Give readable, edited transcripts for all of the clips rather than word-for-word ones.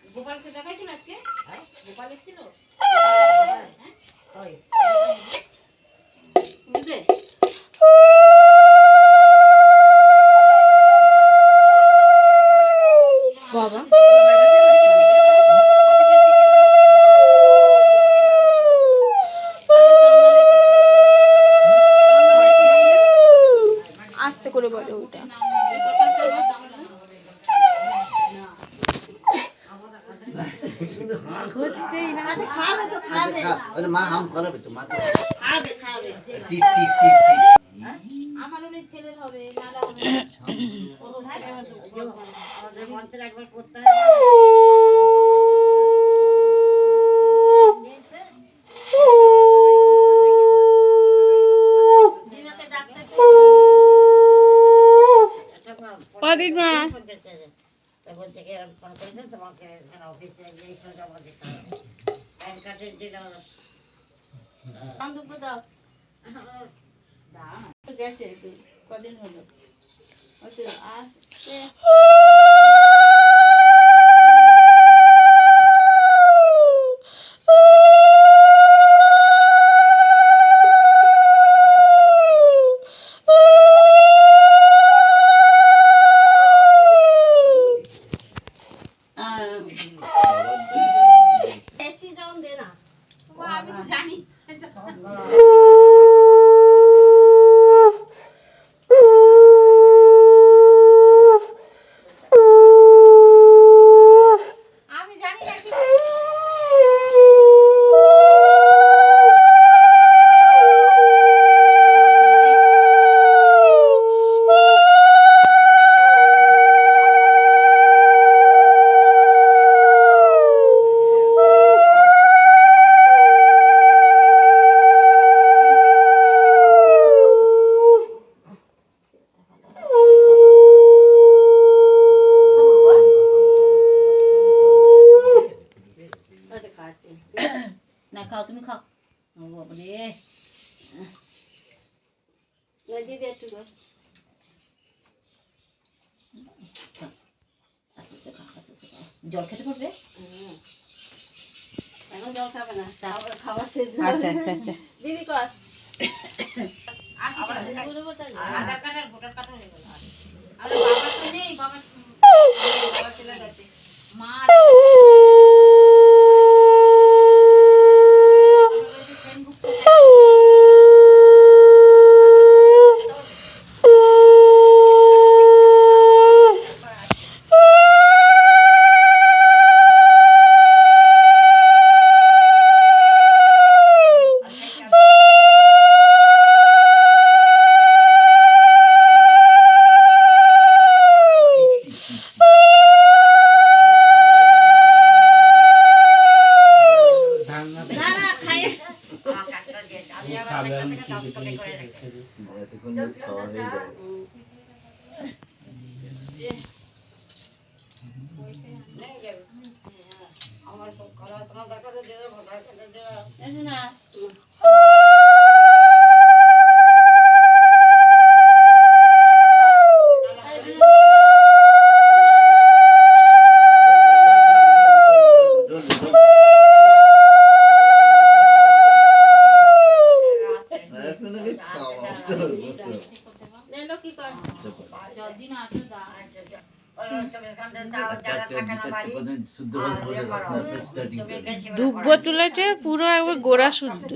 গোপালকে দেখাইছিল আজকে? গোপাল এসেছিল? বুঝলে? বাবা আস্তে করে বলে ওইটা আমার অনেক ছেলের হবে একবার করতে বলছে কি ফোন করেছেন তোমাকে অফিসে গিয়ে জমা দিতে হবে প্যান কার্ডের দিন দাও গেছে কদিন হলো আর আমি তো জানি না খাও তুমি খাও বাবরে দিদি একটু আস্তে আস্তে খাও আস্তে আস্তে খাও জল খেতে পারবে এখন জল খাবে না খাবার শেষ আচ্ছা আচ্ছা আচ্ছা দিদি কর আধার কার্ড আর ভোটার কার্ড হয়ে গেল আর বাবা তো নেই বাবা চলে গেছে মা দুব্বো তুলেছে পুরো একবার গোড়া শুদ্ধ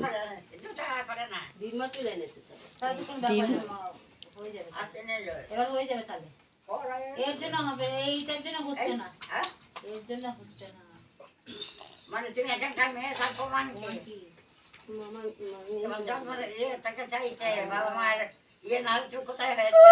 এবার হয়ে যাবে তাহলে এর জন্য হবে এইটার জন্য হচ্ছে না এর জন্য হচ্ছে না মানে তুমি এখানকার মেয়ে থাকো মানে কি তোমার জন্ম তাকে চাইছে বাবা মায়ের ইয়ে না হলে কোথায় হয়েছে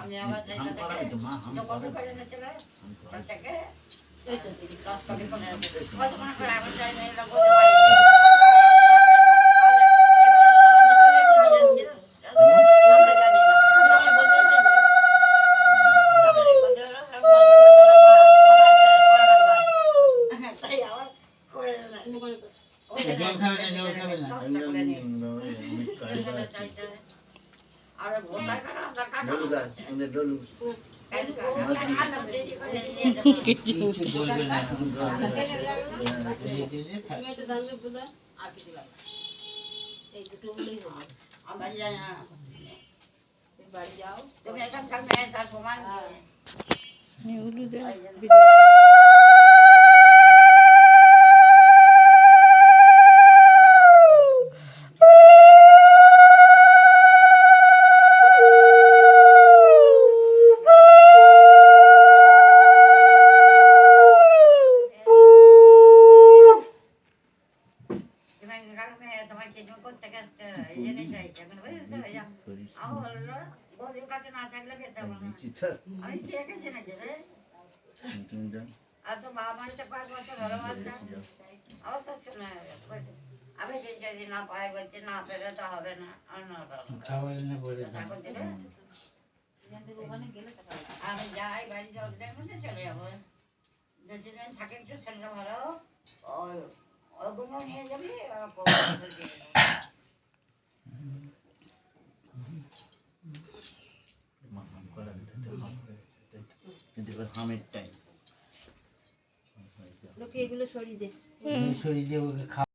আমি আবার এই তো দিদি ক্লাস করে করে কত মনে করে আমার চাই না এটা বলতে পারি আমরা জানি না আমরা বসে বসে তারপরে কত তাই আবার করে না জল খাবে না জল খাবে না আর ভোটার কাটা দরকার ডলু গাছ আমাদের ডলু কিছু বলবে না এই দুটো হলেই হবে আমার জানি না বাড়ি যাও তুমি এখন থাকবে তার প্রমাণ তোমার কি করতে গেছে জেনে চাইছে বদির কাছে না থাকলে খেতে হবে না আমি ঠিক আছে না যে আর তো বাবা মানুষটা কয়েক বছর হলো বাচ্চা আমার তো শোনা আমি যে যদি না পাই বলছি না পেলে তো হবে না আর না খাওয়ালে না বলে আমি যাই বাড়ি যাওয়ার মধ্যে চলে যাবো যদি থাকে একটু ছেলেটা ভালো ওগুলো নিয়ে যাবি কিন্তু এবার হামের টাইম লোকে এগুলো সরিয়ে দে সরিয়ে দিয়ে ওকে